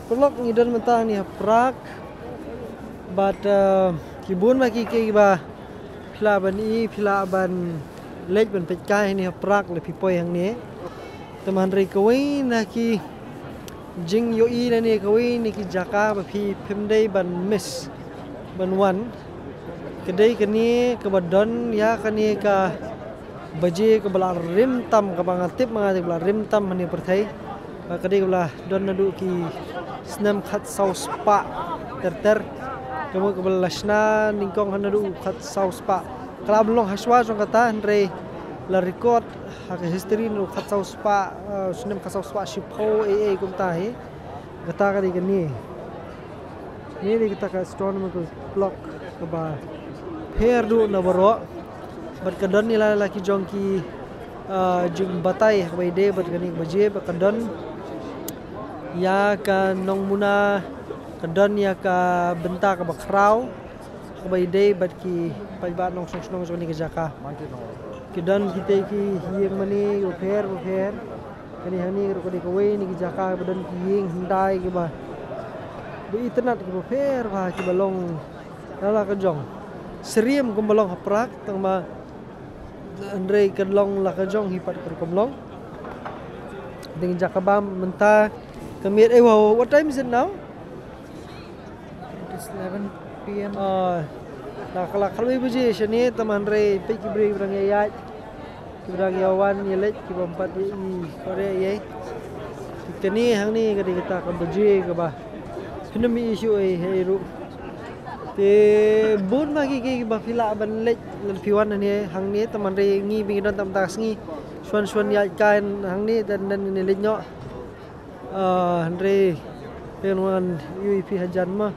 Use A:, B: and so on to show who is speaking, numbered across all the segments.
A: Pelok ngidon mentah ni Prague, but kibun maki ke ba pila ban I pila ban lej ban petkai ni Prague le pipoi hang ni. Teman rei kawai na ki jing yo I na ni kawai ni ki jaka ba pi pimdei ban miss ban wan. Kedai kani ke badon ya kani ka baje ke bala rim tam ka bangatip bala rim tam ni perthai. Kedai bala don nadu ki snam khat saus pa ter kamu ke bala lasna ningkong nadu khat saus pa. Kala belong haswa jong kata andre la record hak history nu khat saus pa snam khat saus pa shipo kum tahi. Kata kali kani. Ni kita ka astronomical clock ke ba Herdu na baro bat kadon nila laki jongki jing batai habai de bat gani baje bat kadon ya ka nong muna kadon ya ka benta ka bakrau habai de bat ki pajbat nong song joni ke jaka kadon kita ki hieng mani uper kani hani ko de kawai ni ke jaka badon ki hieng hindai ke ba bi internet ke uper ba ki balong lala ka jong Seriam kumbalong haprak tang ma Andre kedlong la kajong hipat kumbalong. Ding jakabam menta kemir wow, what time is it now?
B: It is 11 p.m.
A: La kala kalwi buje shani taman re pe kibri brang yai. Kibrang yawan yelek kibampat yi kore ye. Kini hang ni kadi kita ka buje ka ba. Pinami issue ai heru. Te bun magi ke bafila ban lej lan piwan ni hang ni teman re ngi bing don tam tas ngi suan ya kain hang ni dan ni lej nyo andre penuan UEP hajan mah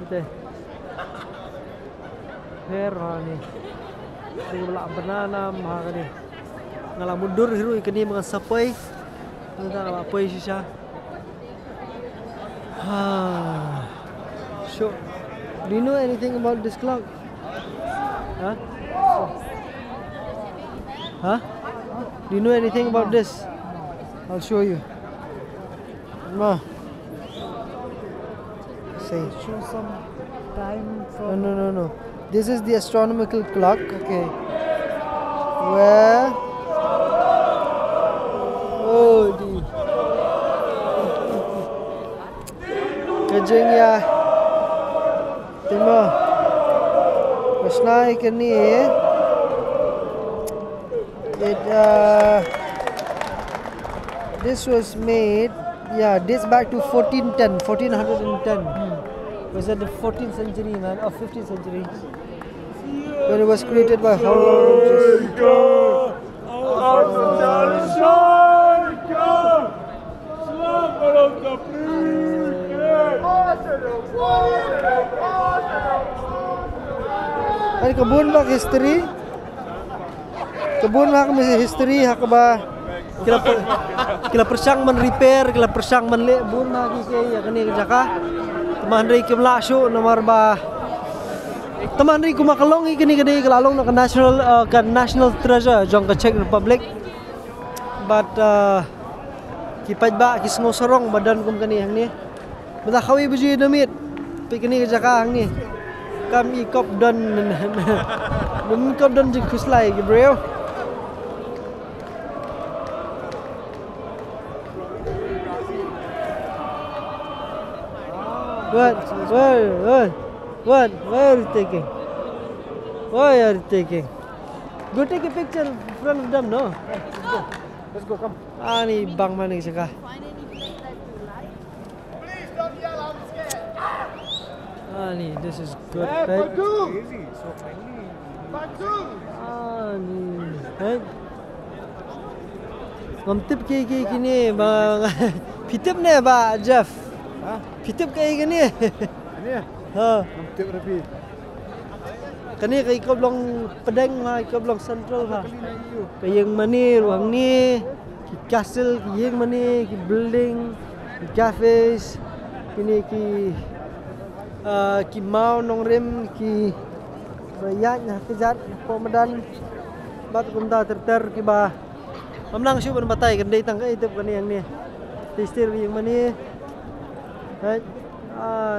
A: kita hera ni bela banana mah ni ngala mundur hiru ikani mga sapai nda apa sisa. So, do you know anything about this clock? Huh? Huh? Do you know anything about this? I'll show you. No. Say.
B: Show some time for.
A: No. This is the astronomical clock. Okay. Where? Oh, Kajeng ya. Timo. Pasnai kani it this was made dates back to 1410. Was that the 14th century man or 15th century? When it was created by Horologists. Ay kebun bak history. Kebun hak mesti history hak ba kila persang men repair kila persang men le bun magi ke ya kani jaka teman ri kim la shu nomor ba teman ri kuma kalong ikani gede kalalong na national treasure jong ka Czech Republic but kipaj ba kisngo sorong badan kum kani hang ni benda khawi buji damit pikani ke jaka hang ni kam ikop don dum kop don jing kuslai ge bro. What are you taking? Why are you taking? Go take a picture in front of them, no?
B: Let's go, come.
A: Ni bang mana saka.
B: Please don't yell, I'm scared.
A: Ni this is good.
B: Easy, so friendly.
A: Ni. Right? Ngomtip kini bang. Pitip ne ba Jeff?
B: Hah?
A: Pitip kini.
B: Ini ya?
A: Ha.
B: Ngomtip rapi.
A: Kani kay Kablong Pedang ha, Kablong Central ha. Kayang mani ruang ni, ki castle, ki yang mani, ki building, ki cafes, kini ki mau nong rim, ki bayat na kejat Pemedan bat kumta terter ki ba. Mamnang siu ban batai kan dei tang ka itip kani yang ni. Stay yang mana? Right?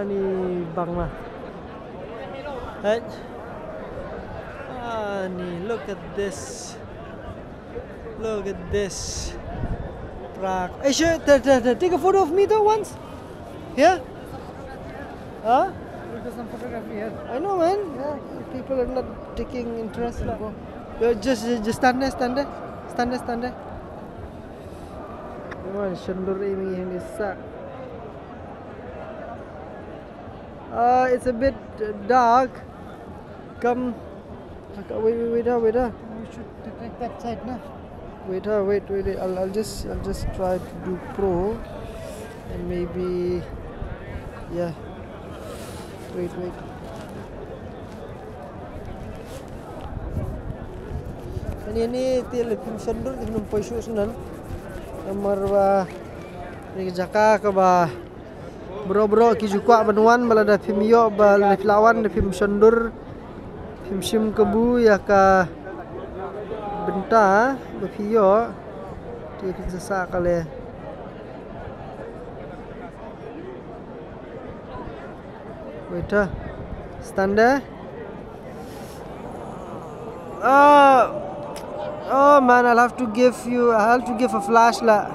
A: Ni bang lah. Right? Ni look at this. Look at this. Prague. Hey, sure, take a photo of me though once. Yeah? Huh?
B: We'll do some photography here.
A: I know, man. Yeah, people are not taking interest. Just stand there. Come on, Shandur ini yang disak. It's a bit dark. Come. Wait.
B: We should take that side now.
A: Wait. I'll just try to do pro, and maybe, yeah. Wait. Ini tiada film sendur, film poisu senan. Nomor ni jaka ke bah bro ki jukwa banuan balada film yo bal lawan film sendur film sim kebu ya ka benta bapio ti sesa kale. Wait, stand there. Oh man, I'll have to give a flash lah.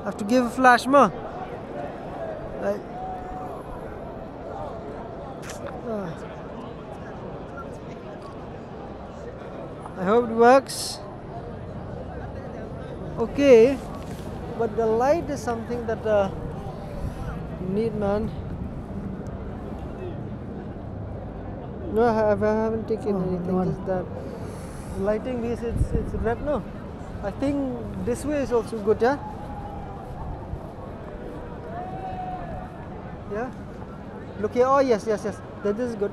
A: Have to give a flash more. Right. I hope it works. Okay, but the light is something that you need, man. No, I haven't taken anything. Just that lighting this, it's red. No, I think this way is also good. Yeah. Yeah. Look here. Oh yes. This is good.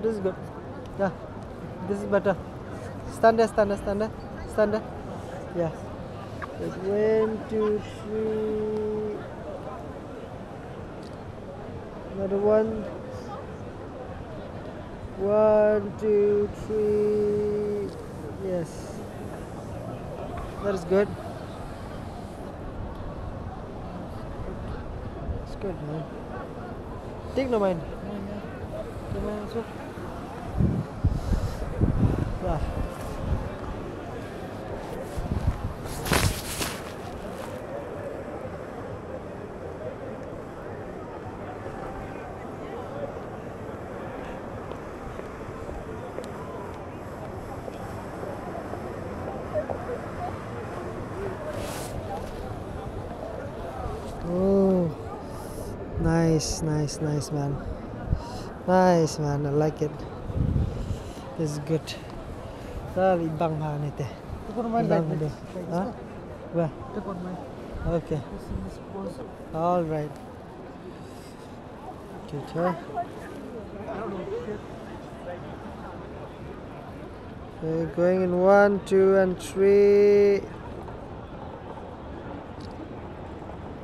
A: Yeah. This is better. Stand there. Yeah. Wait, 1, 2, 3. Another one. 1, 2, 3. Yes. That is good. It's good, man. Take no mind. Take no mind also. Yeah. Oh, nice, man. Nice, man. I like it. This is good. Tali bang ha ni teh.
B: Take one mind like this.
A: Huh? Where?
B: Take one mind.
A: Okay.
B: This pose.
A: All right. Okay. Okay, going in 1, 2, and 3.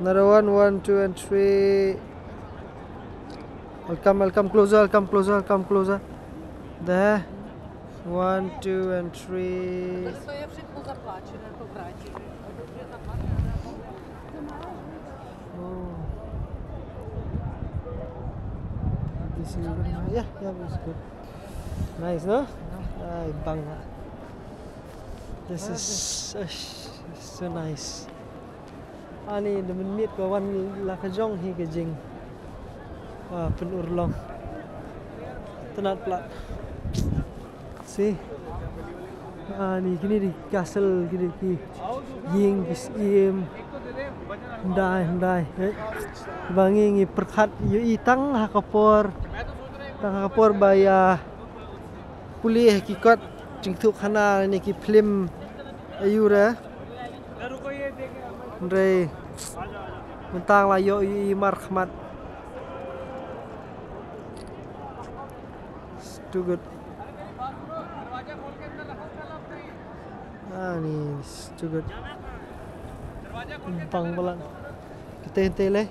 A: Another 1, 2, and 3. I'll come closer. There. 1, 2, and 3. Oh. This is good. Yeah, it's good. Nice, no? Ay, bang. This is so nice. Ani demen mit ko wan la kajong hi ke jing. Pen urlong. Tenat plat. See? Ni kini di castle kini ki ying kis im. Ndai. Bangi ngi perkhat yu itang hakapor. Tang hakapor baya pulih ki kot jingthuk khana ni ki film ayura. Ndai mentang la yo i marhamat. It's too good. Ni it's too good. Bang balan. Kita hente le.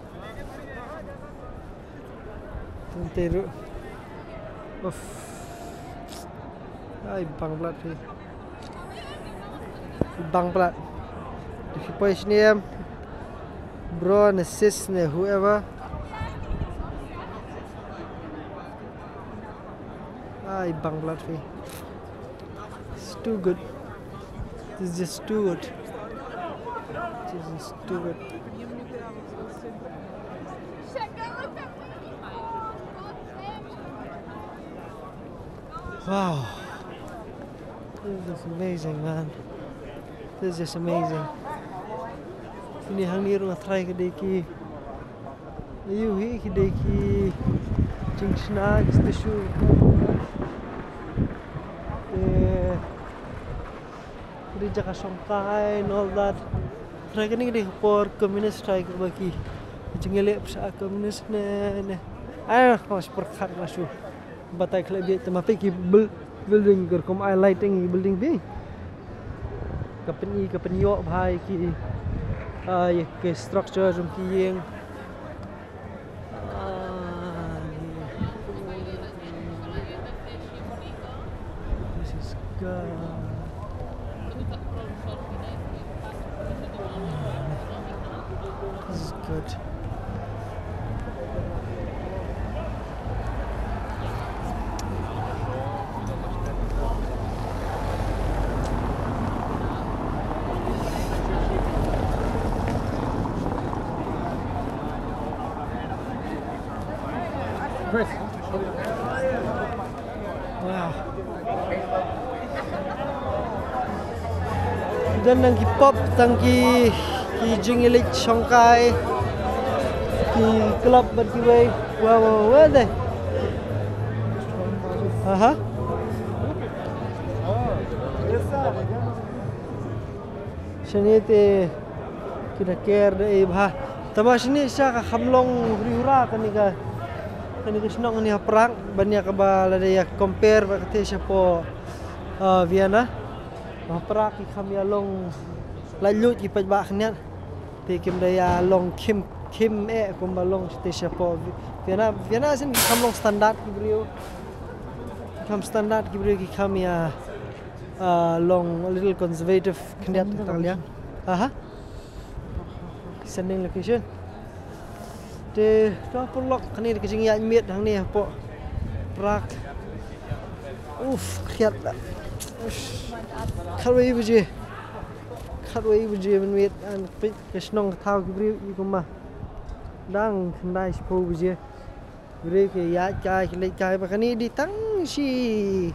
A: Hente ru. Uff. Ay bang balat ni. Bang balat. Di pois ni bro and sis ne whoever. Bang blood fee. It's too good. This is just too good. This is too good. Wow. This is just amazing, man. This is just amazing. Ini hang ni rumah try kedai ki. Ayu hi kedai ki. Jingshna stishu. Di Jakarta Songkai and all that. Try kedai kedai for communist try kerbaki. Jingele psa communist ne. Ay, mas perkat masuk. Batai kelebih temapi ki building gerkom I lighting building bi. Kapen yok bhai ki ye ke structure jom ki yeng this is good. This is good. Chris. Wow. Dan nang ki pop tang ki jingilik Songkai ki club bat ki way. Wow deh. Aha. Sini te kita care deh bah. Tama sini siya ka kamlong riura kanika. Kani kisnong ni perang banyak kabala dia compare bakte siya po Vienna. Perang ki kami along lalut ki pajbak niat. Te kim daya long kim kumbalong siya po Vienna sin kamlong standard ki brio. Kam standard ki brio ki kami long a little conservative kniat tanglia. Aha. Sending location. Te to pulok kani ke jing ya miet hang ni po prak khiat la kharwei buje men miet an pik ke snong thau ki bri i kuma dang khandai spo buje bri ke ya chai ke le chai ba kani di tang si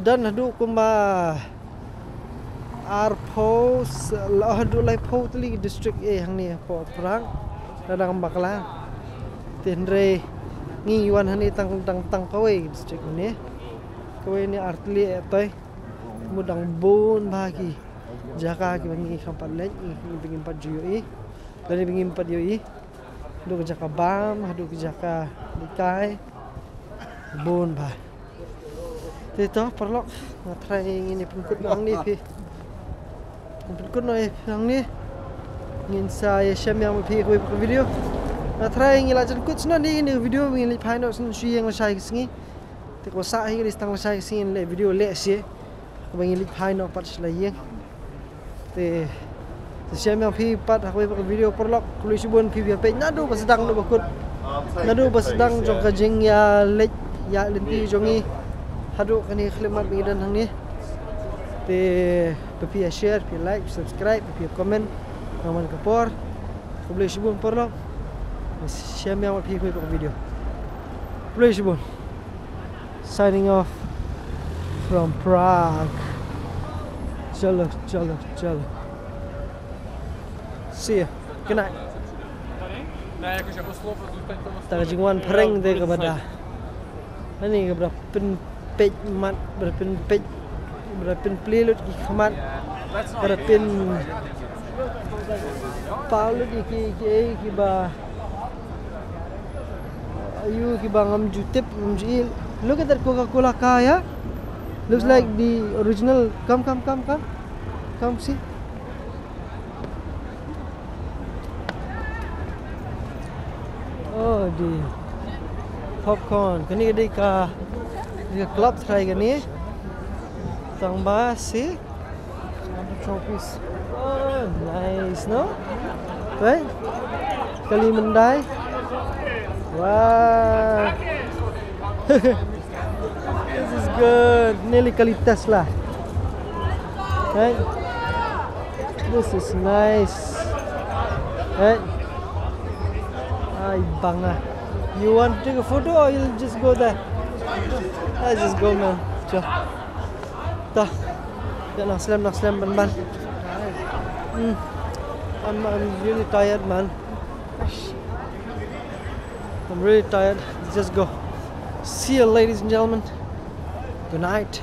A: dan hadu kuma arpos la hadu lai potli district hang ni po prak dadang bakla tenre ngi wan hani tang kawai district ni kawai ni artli etoy mudang bon bagi jaka ki bangi kampat lek ngi bingin pat jui dari bingin pat jui do jaka bam hadu jaka dikai bon ba teto perlok ngatrai ini pengkut nang ni pi pengkut noi nang ni ngin saya share yang pi ko video na try ngila jan kut sna ni video ngin li phai no sun shi yang sai singi te ko sa hi listang sai sin le video le se ko ngin li phai no pat sla yeng te share yang pi pat ko video perlok tulis bun pi pe nadu pas sedang no bakut nadu pas sedang jong ka jing ya le ya lenti jongi hadu kani khlemat bidan hang ni te pi share pi like subscribe pi comment Naman kapor, boleh sibun perlo. Share yang pi ko video. Boleh sibun. Signing off from Prague. Chalo. See ya. Good night. Tak jingwan pereng deh kepada. Ini kepada penpej mat berpenpej berpenplilut khamat berpen Paulo di ki ba ayu ki ba ngam jutip mjil look at that Coca-Cola kaya looks like the original come see oh di popcorn kani di ka club try gani tang ba si trophies. Oh, nice, no? Right? Kali Mandai. Wow. This is good. Nearly Kali Tesla. Right? This is nice. Right? Ay, banga. You want to take a photo or you'll just go there? Let's just go, man. Ciao. Dah. Nak slam ban. I'm really tired, man. I'm really tired. Let's just go. See you, ladies and gentlemen. Good night.